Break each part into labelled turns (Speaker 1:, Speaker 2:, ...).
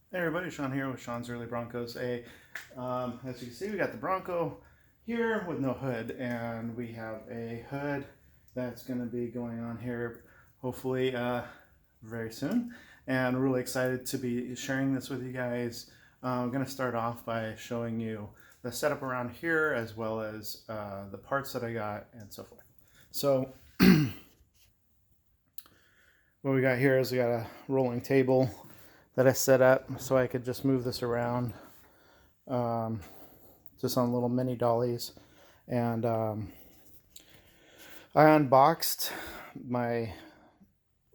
Speaker 1: Hey everybody, Shawn here with Shawn's Early Broncos. As you can see, we got the Bronco here with no hood, and we have a hood that's going to be going on here hopefully very soon. And we're really excited to be sharing this with you guys. I'm going to start off by showing you the setup around here as well as the parts that I got and so forth. So what we got here is we got a rolling table that I set up so I could just move this around just on little mini dollies. And I unboxed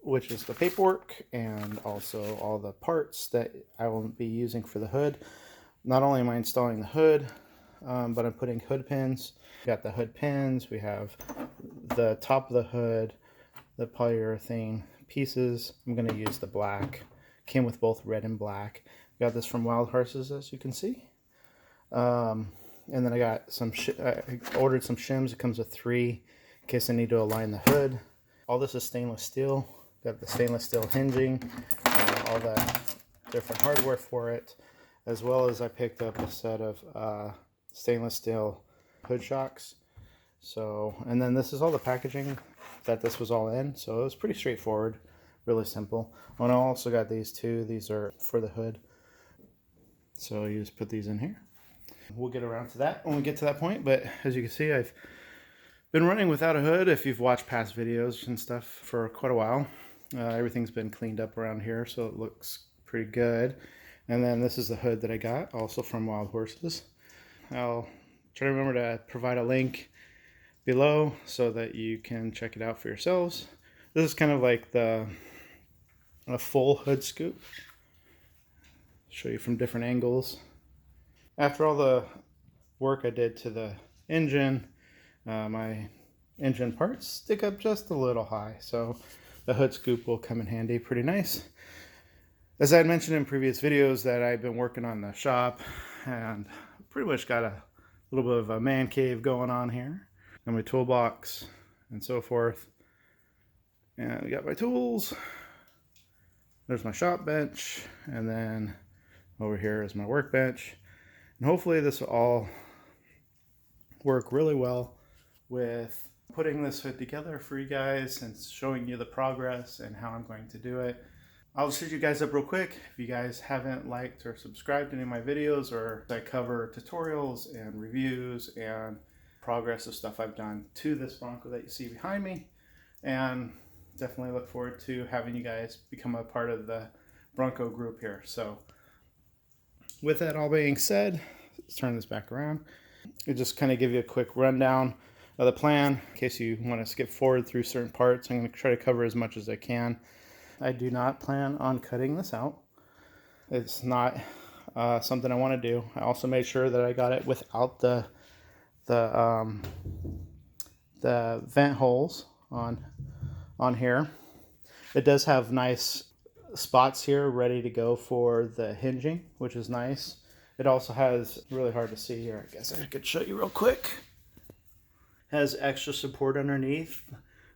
Speaker 1: which is the paperwork and also all the parts that I will be using for the hood. Not only am I installing the hood, but I'm putting hood pins. We got the hood pins, we have the top of the hood, the polyurethane pieces. I'm going to use the black. Came with both red and black. Got this from Wild Horses, as you can see. And then I got I ordered some shims. It comes with 3 in case I need to align the hood. All this is stainless steel. Got the stainless steel hinging, all the different hardware for it, as well as I picked up a set of stainless steel hood shocks. So, and then this is all the packaging that this was all in. So it was pretty straightforward. Really simple. Oh, and I also got these too. These are for the hood. So you just put these in here. We'll get around to that when we get to that point. But as you can see, I've been running without a hood if you've watched past videos and stuff for quite a while. Everything's been cleaned up around here, so it looks pretty good. And then this is the hood that I got, also from Wild Horses. I'll try to remember to provide a link below so that you can check it out for yourselves. This is kind of like a full hood scoop. Show you from different angles. After all the work I did to the engine, my engine parts stick up just a little high, so the hood scoop will come in handy pretty nice. As I had mentioned in previous videos that I've been working on the shop and pretty much got a little bit of a man cave going on here, and my toolbox and so forth. And I got my tools. There's my shop bench, and then over here is my workbench. And hopefully this will all work really well with putting this hood together for you guys and showing you the progress and how I'm going to do it. I'll just hit you guys up real quick. If you guys haven't liked or subscribed to any of my videos, or I cover tutorials and reviews and progress of stuff I've done to this Bronco that you see behind me, and definitely look forward to having you guys become a part of the Bronco group here. So with that all being said, let's turn this back around. I'll just kind of give you a quick rundown of the plan in case you want to skip forward through certain parts. I'm going to try to cover as much as I can. I do not plan on cutting this out. It's not something I want to do. I also made sure that I got it without the vent holes on here. It does have nice spots here ready to go for the hinging, which is nice. It also has, really hard to see here, I guess I could show you real quick, has extra support underneath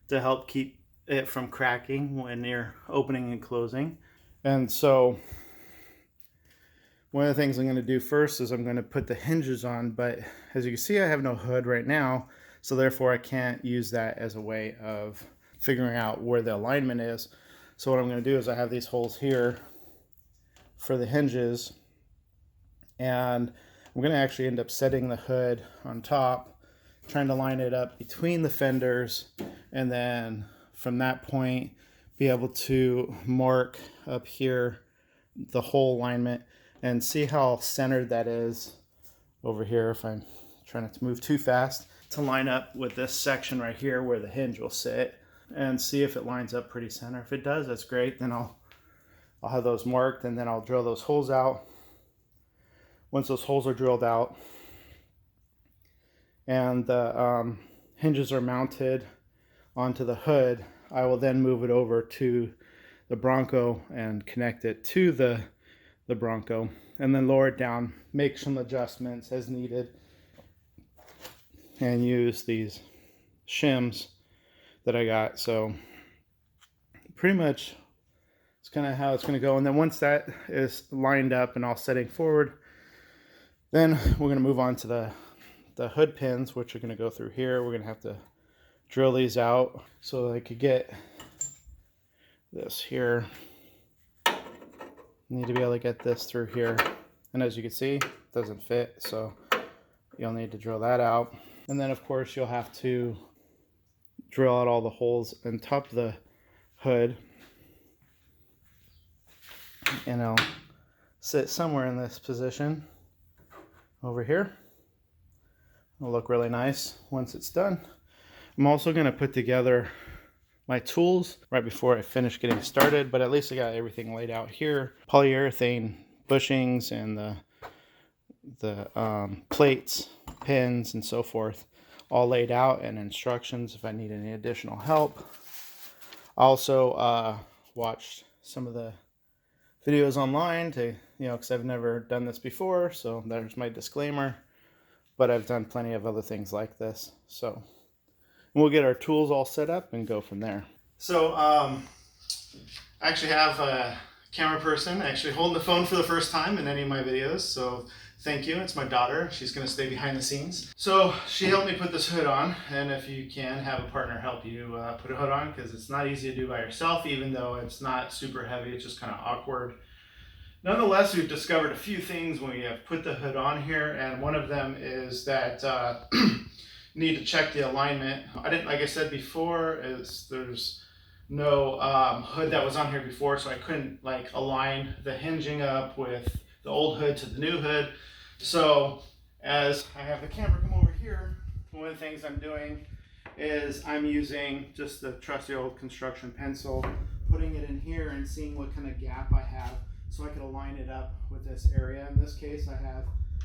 Speaker 1: to help keep it from cracking when you're opening and closing. And so one of the things I'm going to do first is I'm going to put the hinges on, but as you can see, I have no hood right now, so therefore I can't use that as a way of figuring out where the alignment is. So what I'm going to do is I have these holes here for the hinges, and I'm going to actually end up setting the hood on top, trying to line it up between the fenders, and then from that point be able to mark up here the hole alignment and see how centered that is over here, if I'm trying not to move too fast, to line up with this section right here where the hinge will sit, and see if it lines up pretty center. If it does, that's great. Then I'll have those marked, and then I'll drill those holes out. Once those holes are drilled out and the hinges are mounted onto the hood, I will then move it over to the Bronco and connect it to the Bronco, and then lower it down, make some adjustments as needed, and use these shims that I got. So pretty much It's kind of how it's going to go. And then once that is lined up and all setting forward, then we're going to move on to the hood pins, which are going to go through here. We're going to have to drill these out so I could get this here. Need to be able to get this through here. And as you can see, it doesn't fit, so you'll need to drill that out. And then of course you'll have to drill out all the holes on top of the hood. And I'll sit somewhere in this position over here. It'll look really nice once it's done. I'm also going to put together my tools right before I finish getting started, but at least I got everything laid out here. Polyurethane bushings and the plates, pins, and so forth, all laid out, and instructions if I need any additional help. I also watched some of the videos online to, because I've never done this before, so there's my disclaimer. But I've done plenty of other things like this, so we'll get our tools all set up and go from there. So I actually have a camera person actually holding the phone for the first time in any of my videos, so thank you. It's my daughter. She's going to stay behind the scenes. So she helped me put this hood on, and if you can, have a partner help you put a hood on, because it's not easy to do by yourself, even though it's not super heavy. It's just kind of awkward. Nonetheless, we've discovered a few things when we have put the hood on here, and one of them is that you need to check the alignment. Like I said before, there's no hood that was on here before, so I couldn't align the hinging up with the old hood to the new hood. So as I have the camera come over here, one of the things I'm doing is I'm using just the trusty old construction pencil, putting it in here and seeing what kind of gap I have, so I can align it up with this area. In this case, I have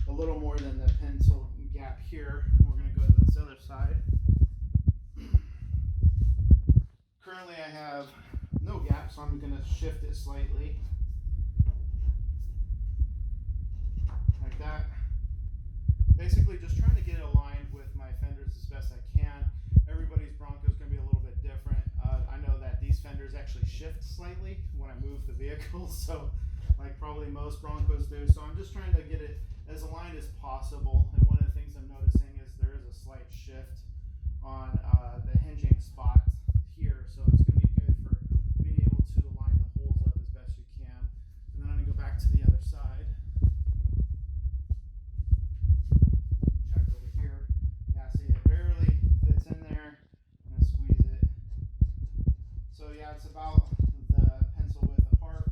Speaker 1: a little more than the pencil gap here. We're going to go to this other side. Currently I have no gap, so I'm going to shift it slightly. Like that. Basically just trying to get it aligned with my fenders as best I can. Everybody's Bronco is going to be a little bit different. I know that these fenders actually shift slightly when I move the vehicle, so like probably most Broncos do. So I'm just trying to get it as aligned as possible. And one of the things I'm noticing is there is a slight shift on the hinging spot here. So it's going to be good for being able to align the holes up as best you can. And then I'm going to go back to the other side. Check over here. Yeah, see, it barely fits in there. I'm going to squeeze it. So yeah, it's about the pencil width apart.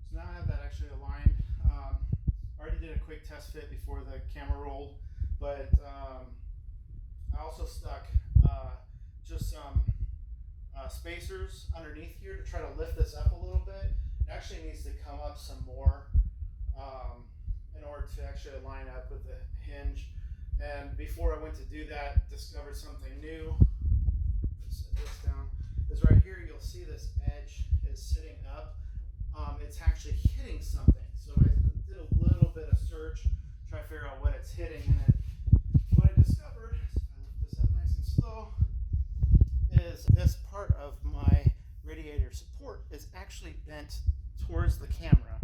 Speaker 1: So now I have that actually aligned. I already did a quick test fit before the camera rolled, but I also stuck just some spacers underneath here to try to lift this up a little bit. It actually needs to come up some more in order to actually line up with the hinge. And before I went to do that, discovered something new. Set this down. Is right here, you'll see this edge is sitting up. It's actually hitting something. So I did a little bit of search, try to figure out what it's hitting. And what I discovered, if I lift this up nice and slow, is this part of my radiator support is actually bent towards the camera.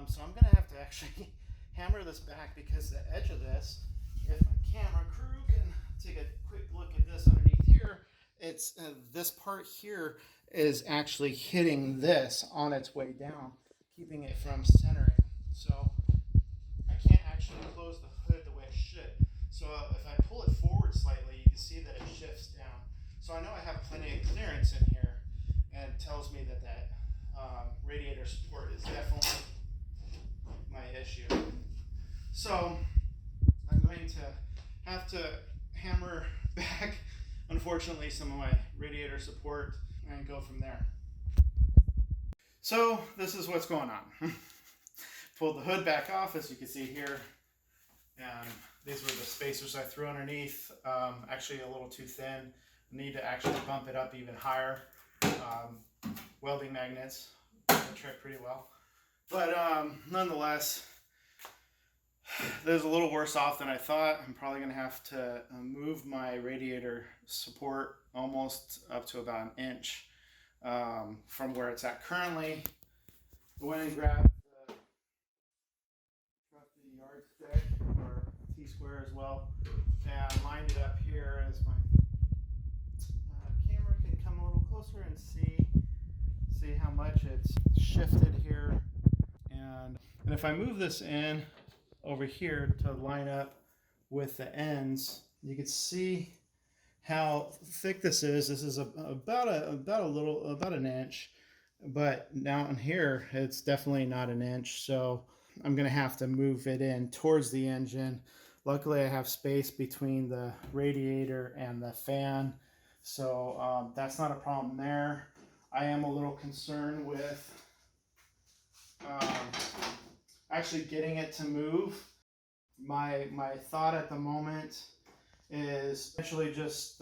Speaker 1: So I'm going to have to actually hammer this back, because the edge of this, if my camera crew can take a quick look at this underneath here, it's this part here is actually hitting this on its way down, keeping it from centering. So I can't actually close the hood the way it should. So if I pull it forward slightly, you can see that it shifts down. So I know I have plenty of clearance in here, and it tells me that that radiator support is definitely my issue. So I'm going to have to hammer back, unfortunately, some of my radiator support and go from there. So this is what's going on. Pulled the hood back off, as you can see here, and these were the spacers I threw underneath. Actually a little too thin. Need to actually bump it up even higher. Welding magnets do the trick pretty well, but nonetheless, there's a little worse off than I thought. I'm probably going to have to move my radiator support almost up to about an inch from where it's at currently. I went and grabbed the trusty yardstick, or T-square as well, and lined it up here as my camera can come a little closer and see how much it's shifted here. And if I move this in over here to line up with the ends, you can see how thick this is. This is about an inch, but down here it's definitely not an inch. So I'm gonna have to move it in towards the engine. Luckily, I have space between the radiator and the fan, so that's not a problem there. I am a little concerned with actually getting it to move. My thought at the moment is actually just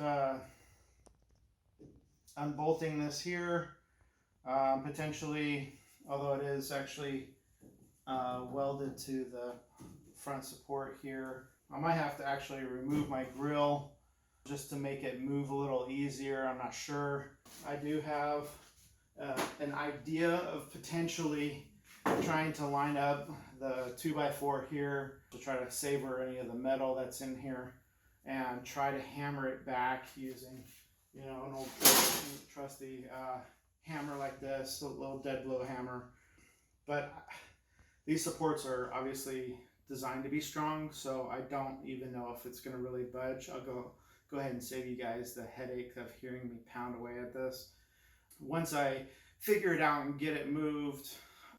Speaker 1: unbolting this here, potentially, although it is actually welded to the front support here. I might have to actually remove my grill just to make it move a little easier. I'm not sure. I do have an idea of potentially trying to line up the 2x4 here to try to savor any of the metal that's in here and try to hammer it back using, you know, an old trusty hammer like this, a little dead blow hammer. But these supports are obviously designed to be strong, so I don't even know if it's going to really budge. I'll go ahead and save you guys the headache of hearing me pound away at this. Once I figure it out and get it moved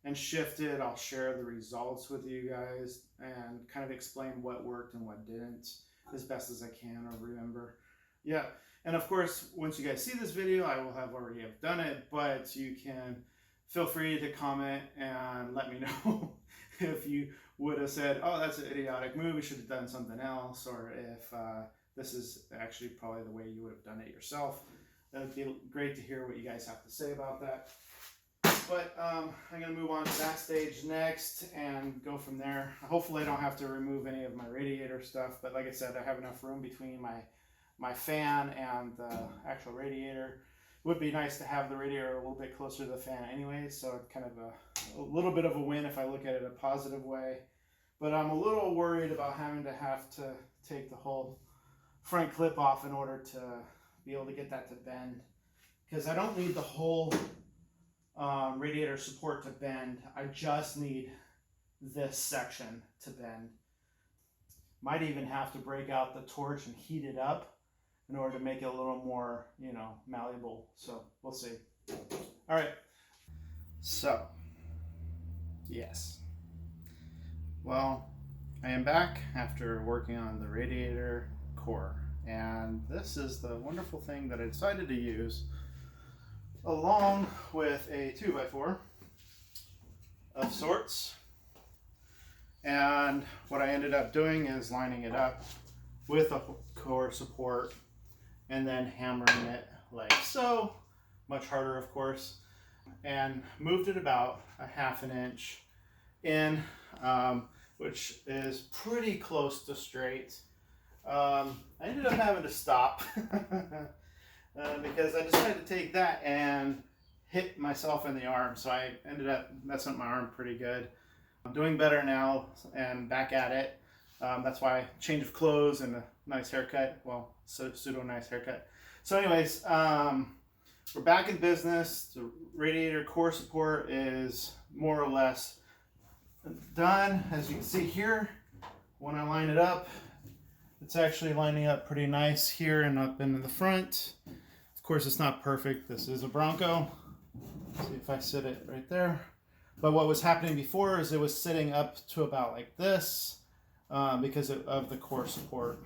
Speaker 1: and shifted, I'll share the results with you guys and kind of explain what worked and what didn't as best as I can or remember. Yeah, and of course, once you guys see this video, I will have already have done it, but you can feel free to comment and let me know if you would have said, oh, that's an idiotic move, we should have done something else, or if this is actually probably the way you would have done it yourself. That would be great to hear what you guys have to say about that. But I'm going to move on to that stage next and go from there. Hopefully I don't have to remove any of my radiator stuff, but like I said, I have enough room between my fan and the actual radiator. It would be nice to have the radiator a little bit closer to the fan anyway, so kind of a little bit of a win if I look at it a positive way. But I'm a little worried about having to take the whole front clip off in order to be able to get that to bend, because I don't need the whole radiator support to bend. I just need this section to bend. Might even have to break out the torch and heat it up in order to make it a little more, you know, malleable. So we'll see. All right. So, yes. Well, I am back after working on the radiator core. And this is the wonderful thing that I decided to use along with a 2x4 of sorts. And what I ended up doing is lining it up with a core support and then hammering it like so, much harder of course, and moved it about a ½ inch in, which is pretty close to straight. I ended up having to stop because I decided to take that and hit myself in the arm, so I ended up messing up my arm pretty good. I'm doing better now and back at it. That's why change of clothes and a nice haircut, well, pseudo nice haircut. So anyways, we're back in business. The radiator core support is more or less done. As you can see here, when I line it up, it's actually lining up pretty nice here and up into the front. Of course, it's not perfect. This is a Bronco. Let's see if I sit it right there. But what was happening before is it was sitting up to about like this because of the core support.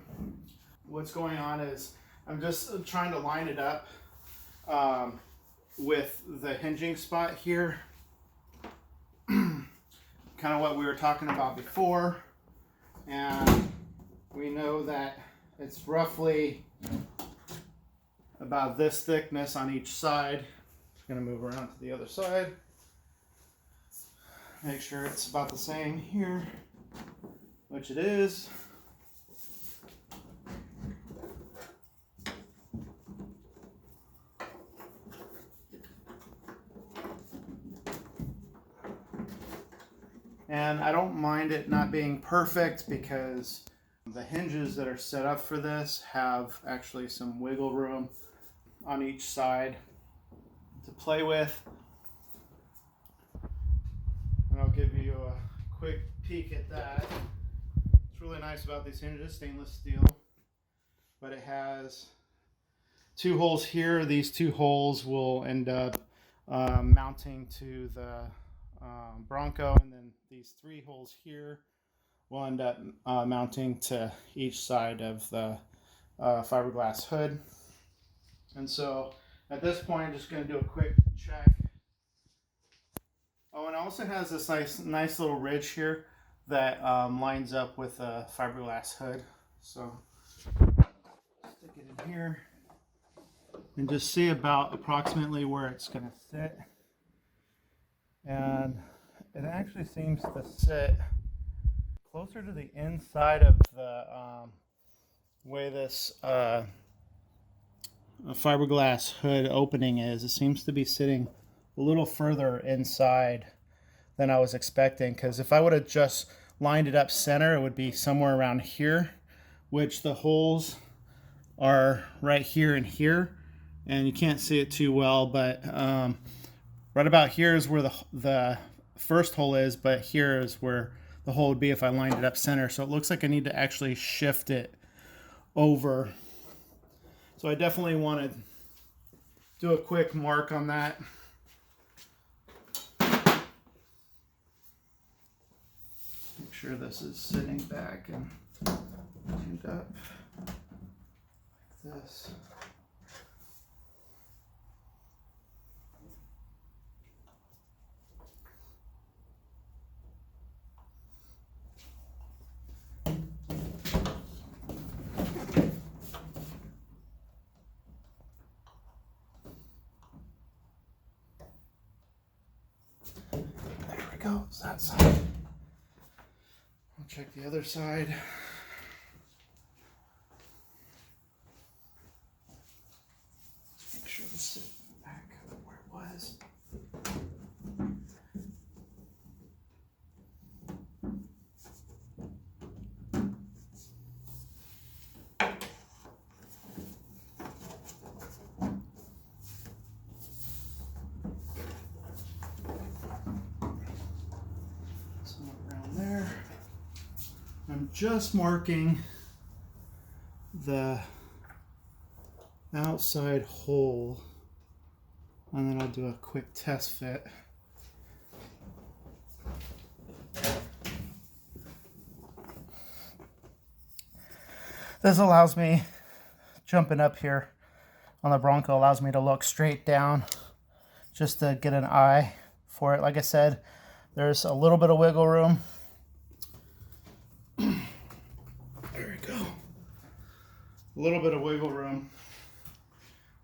Speaker 1: What's going on is I'm just trying to line it up with the hinging spot here. Kind of what we were talking about before. And we know that it's roughly about this thickness on each side. I'm going to move around to the other side. Make sure it's about the same here, which it is. And I don't mind it not being perfect because the hinges that are set up for this have actually some wiggle room on each side to play with. And I'll give you a quick peek at that. What's really nice about these hinges, stainless steel, but it has two holes here. These two holes will end up mounting to the Bronco, and then these three holes here will end up mounting to each side of the fiberglass hood. And so at this point, I'm just going to do a quick check. Oh, and it also has this nice little ridge here that lines up with a fiberglass hood. So stick it in here and just see about approximately where it's going to sit. And it actually seems to sit closer to the inside of the way this fiberglass hood opening is. It seems to be sitting a little further inside than I was expecting, because if I would have just lined it up center, it would be somewhere around here, which the holes are right here and here, and you can't see it too well, but right about here is where the first hole is, but here is where the hole would be if I lined it up center. So it looks like I need to actually shift it over. So I definitely want to do a quick mark on that. Make sure this is sitting back and tuned up like this. There we go, it's that side. I'll check the other side. Make sure this sits back where it was. I'm just marking the outside hole, and then I'll do a quick test fit. This allows me, jumping up here on the Bronco, allows me to look straight down just to get an eye for it. Like I said, there's a little bit of wiggle room. There we go. A little bit of wiggle room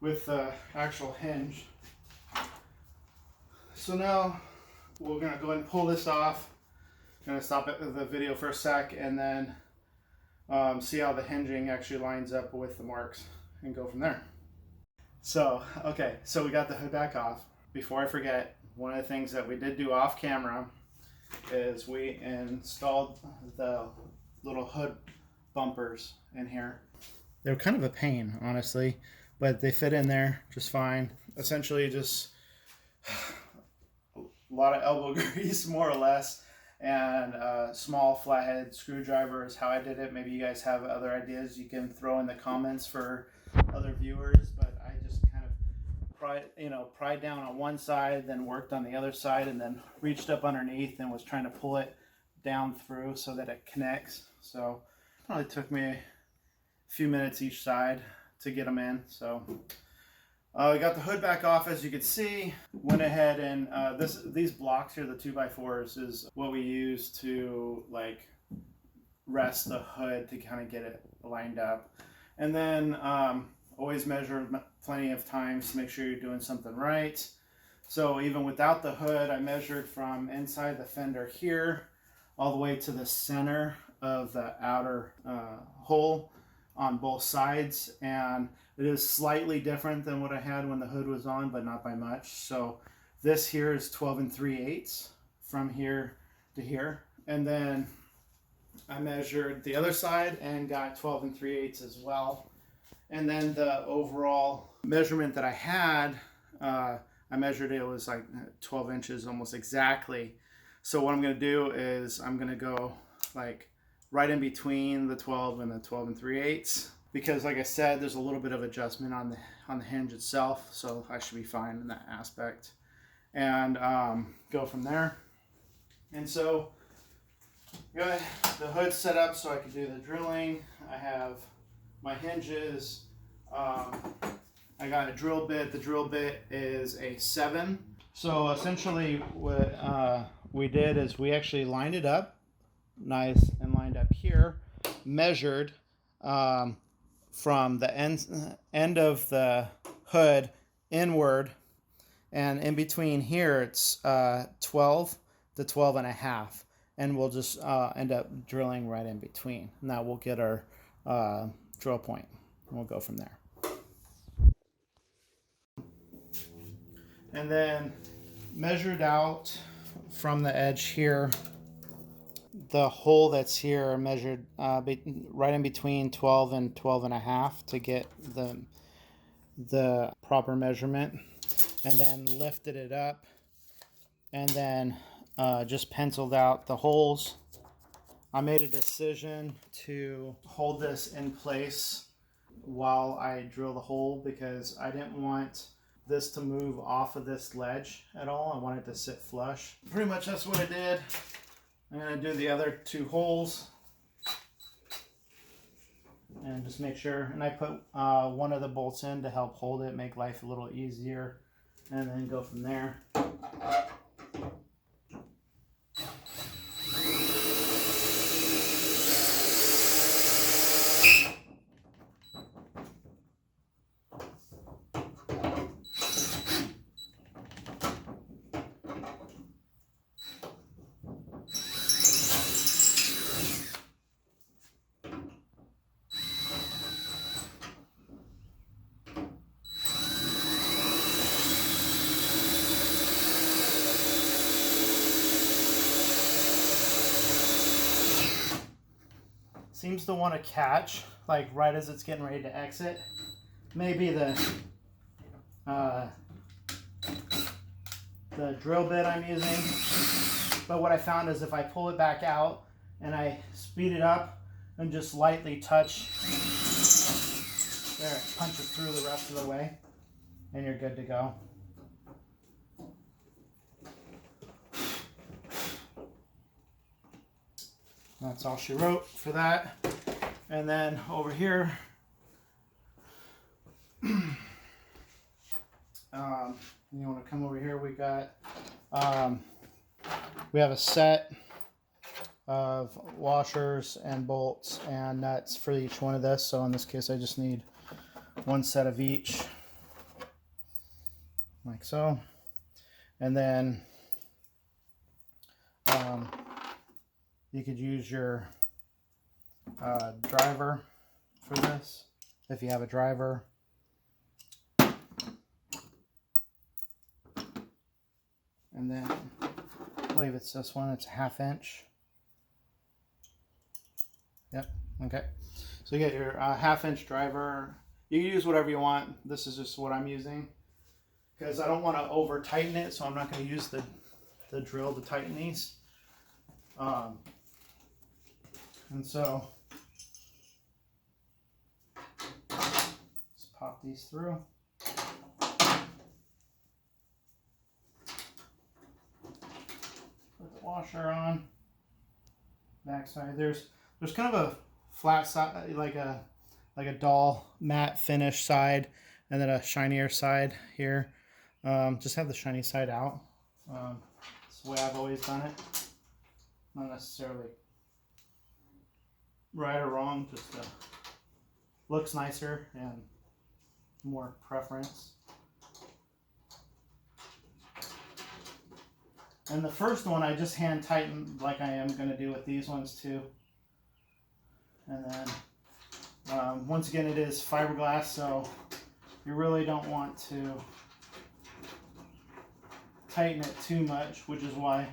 Speaker 1: with the actual hinge. So now we're going to go ahead and pull this off. I'm going to stop the video for a sec and then see how the hinging actually lines up with the marks and go from there. So, okay, so we got the hood back off. Before I forget, one of the things that we did do off camera is we installed the little hood bumpers in here. They're kind of a pain, honestly, but they fit in there just fine. Essentially just a lot of elbow grease, more or less, and small flathead screwdrivers. How I did it, maybe you guys have other ideas you can throw in the comments for other viewers, but I just kind of pried down on one side, then worked on the other side, and then reached up underneath and was trying to pull it down through so that it connects. So it probably took me a few minutes each side to get them in. So we got the hood back off, as you can see. Went ahead and these blocks here, the 2x4s, is what we use to like rest the hood to kind of get it lined up. And then always measure plenty of times to make sure you're doing something right. So even without the hood, I measured from inside the fender here all the way to the center of the outer hole on both sides, and it is slightly different than what I had when the hood was on, but not by much. So this here is 12 3/8 from here to here. And then I measured the other side and got 12 3/8 as well. And then the overall measurement that I had, I measured it was like 12 inches almost exactly. So what I'm going to do is I'm going to go like right in between the 12 and the 12 3/8, because like I said, there's a little bit of adjustment on the hinge itself, so I should be fine in that aspect. And go from there. And so got the hood set up so I can do the drilling. I have my hinges. I got a drill bit. The drill bit is a 7. So essentially what we did is we actually lined it up nice and lined up here, measured from the end of the hood inward, and in between here it's 12 to 12 and a half, and we'll just end up drilling right in between. Now we'll get our drill point and we'll go from there. And then measured out from the edge here, the hole that's here, measured right in between 12 and 12 and a half to get the proper measurement, and then lifted it up, and then just penciled out the holes. I made a decision to hold this in place while I drill the hole because I didn't want this to move off of this ledge at all. I want it to sit flush. Pretty much that's what I did. I'm going to do the other 2 holes and just make sure. And I put one of the bolts in to help hold it, make life a little easier, and then go from there. Seems to want to catch like right as it's getting ready to exit. Maybe the drill bit I'm using, but what I found is if I pull it back out and I speed it up and just lightly touch there, punch it through the rest of the way, and you're good to go. That's all she wrote for that. And then over here, you want to come over here, we got, we have a set of washers and bolts and nuts for each one of this. So in this case, I just need 1 set of each, like so. And then you could use your driver for this, if you have a driver. And then, I believe it's this one, it's a 1/2 inch. Yep, okay. So you get your 1/2 inch driver. You can use whatever you want. This is just what I'm using, because I don't want to over tighten it, so I'm not going to use the drill to tighten these. And so, just pop these through. Put the washer on. Back side. There's kind of a flat side, like a dull matte finish side, and then a shinier side here. Just have the shiny side out. It's the way I've always done it. Not necessarily right or wrong, just looks nicer and more preference. And the first one I just hand tightened like I am going to do with these ones too. And then once again, it is fiberglass, so you really don't want to tighten it too much, which is why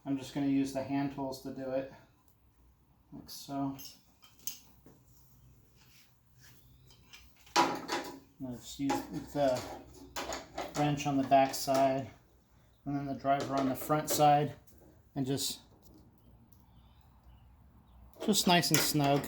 Speaker 1: I'm just going to use the hand tools to do it, like so. I'll just use the wrench on the back side and then the driver on the front side, and just nice and snug.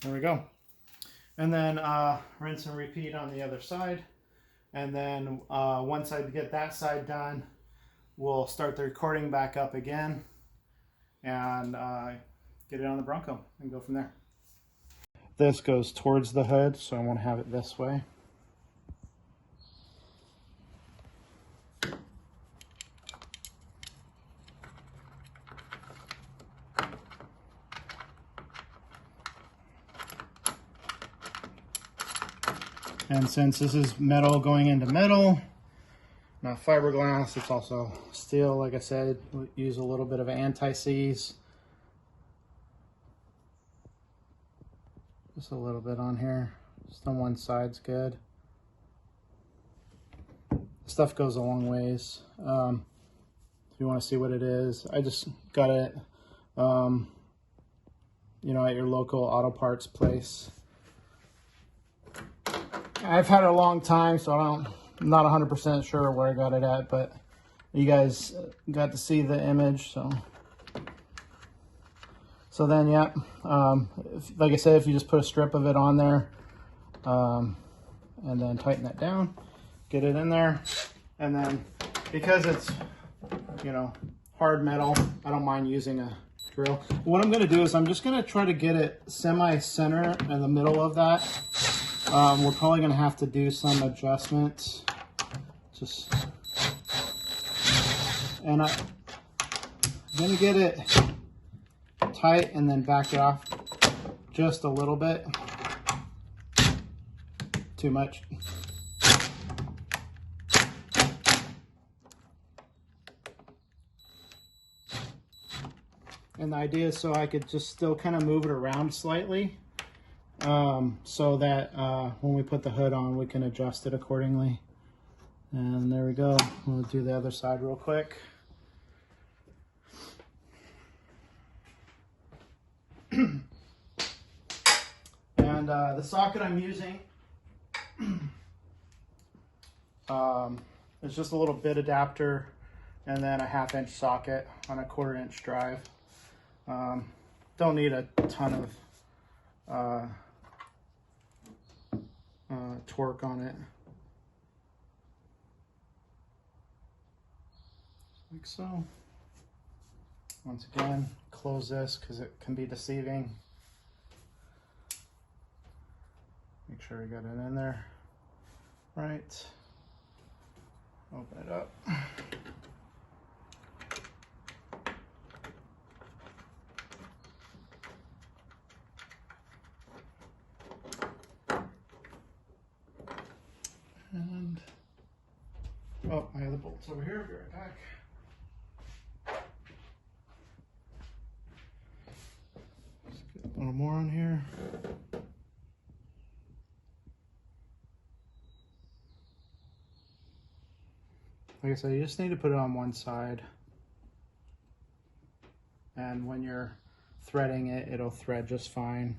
Speaker 1: There we go. And then rinse and repeat on the other side. And then once I get that side done, we'll start the recording back up again and get it on the Bronco and go from there. This goes towards the hood, so I want to have it this way. And since this is metal going into metal, not fiberglass, it's also steel, like I said, we'll use a little bit of anti-seize. Just a little bit on here, just on one side's good. Stuff goes a long ways. If you want to see what it is, I just got it, you know, at your local auto parts place. I've had it a long time, so I'm not 100% sure where I got it at, but you guys got to see the image, so then, yeah, like I said, if you just put a strip of it on there, and then tighten that down, get it in there, and then because it's, you know, hard metal, I don't mind using a drill. What I'm going to do is I'm just going to try to get it semi-center in the middle of that. We're probably going to have to do some adjustments. And I'm going to get it tight and then back it off just a little bit. Too much. And the idea is so I could just still kind of move it around slightly. So that when we put the hood on, we can adjust it accordingly. And there we go. We'll do the other side real quick. And the socket I'm using is just a little bit adapter and then a 1/2 inch socket on a 1/4 inch drive. Don't need a ton of torque on it, like so. Once again, close this because it can be deceiving. Make sure you got it in there right. Open it up. And, oh, I have the bolts over here. Be right back. Just get a little more on here. Like I said, you just need to put it on one side. And when you're threading it, it'll thread just fine.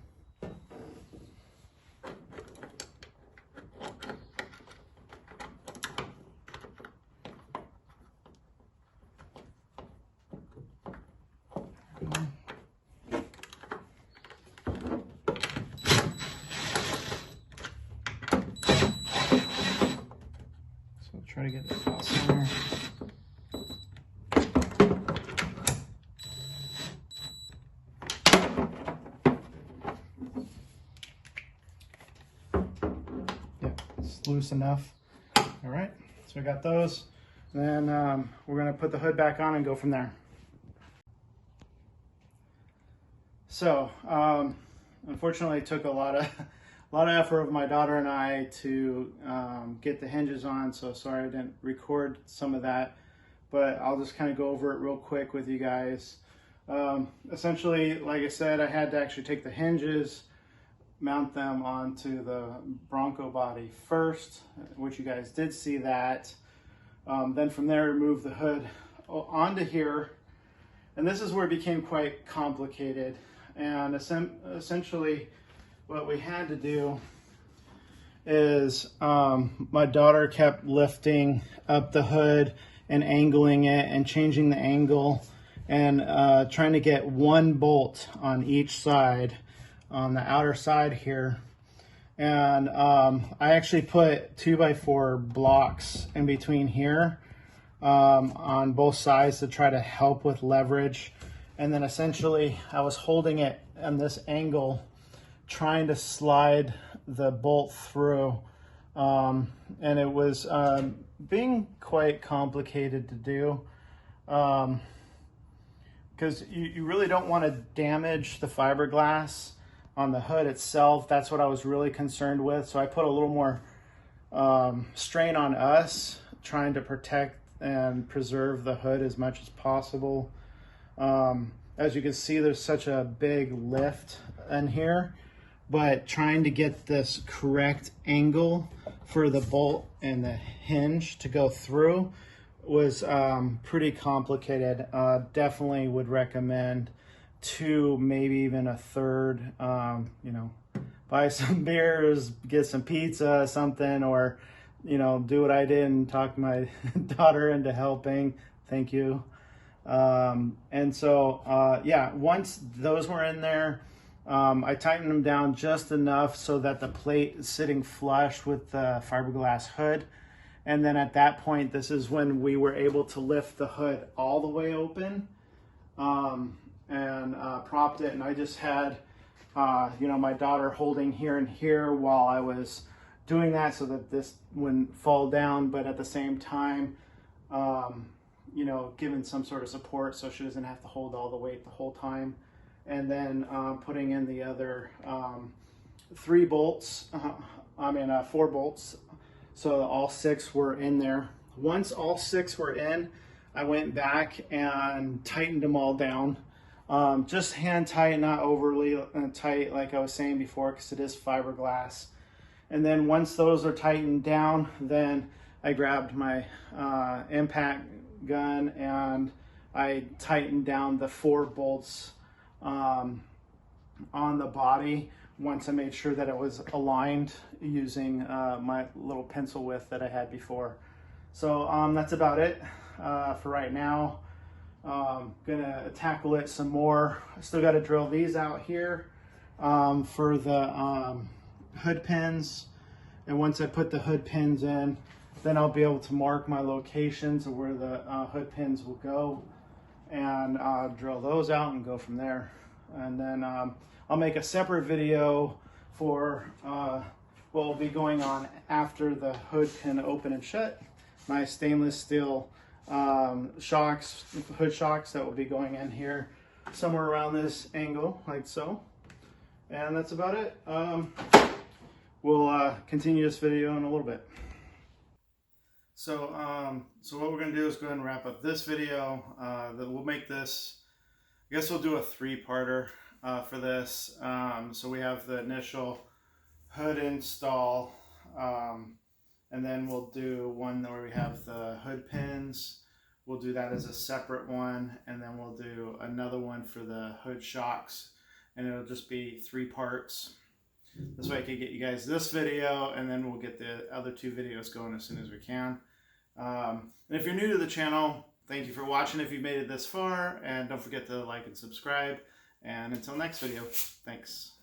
Speaker 1: Try to get the file center. Yeah, it's loose enough. All right, so I got those. Then we're gonna put the hood back on and go from there. So, unfortunately, it took a lot of effort of my daughter and I to get the hinges on, so sorry I didn't record some of that, but I'll just kind of go over it real quick with you guys. Essentially, like I said, I had to actually take the hinges, mount them onto the Bronco body first, which you guys did see that. Then from there, remove the hood onto here. And this is where it became quite complicated. And essentially, what we had to do is my daughter kept lifting up the hood and angling it and changing the angle and trying to get one bolt on each side, on the outer side here. And I actually put 2x4 blocks in between here on both sides to try to help with leverage. And then essentially I was holding it on this angle, trying to slide the bolt through. And it was being quite complicated to do. Because you really don't want to damage the fiberglass on the hood itself. That's what I was really concerned with. So I put a little more strain on us, trying to protect and preserve the hood as much as possible. As you can see, there's such a big lift in here, but trying to get this correct angle for the bolt and the hinge to go through was pretty complicated. Definitely would recommend 2, maybe even a third. You know, buy some beers, get some pizza, something, or you know, do what I did and talk my daughter into helping. Thank you. And so yeah, once those were in there, I tightened them down just enough so that the plate is sitting flush with the fiberglass hood. And then at that point, this is when we were able to lift the hood all the way open and propped it. And I just had, you know, my daughter holding here and here while I was doing that so that this wouldn't fall down, but at the same time, you know, giving some sort of support so she doesn't have to hold all the weight the whole time. And then putting in the other 4 bolts, so all 6 were in there. Once all 6 were in, I went back and tightened them all down. Just hand tight, not overly tight like I was saying before, because it is fiberglass. And then once those are tightened down, then I grabbed my impact gun and I tightened down the 4 bolts on the body once I made sure that it was aligned using my little pencil width that I had before. So that's about it for right now. Gonna tackle it some more. I still got to drill these out here for the hood pins, and once I put the hood pins in, then I'll be able to mark my locations of where the hood pins will go and drill those out and go from there. And then I'll make a separate video for what will be going on after the hood can open and shut. My stainless steel shocks, hood shocks that will be going in here somewhere around this angle, like so. And that's about it. We'll continue this video in a little bit. So what we're gonna do is go ahead and wrap up this video. We'll make this, I guess we'll do a 3-parter for this. So we have the initial hood install, and then we'll do one where we have the hood pins. We'll do that as a separate one, and then we'll do another one for the hood shocks, and it'll just be 3 parts. This way I can get you guys this video, and then we'll get the other 2 videos going as soon as we can. And if you're new to the channel, thank you for watching if you've made it this far, and don't forget to like and subscribe. And until next video, thanks.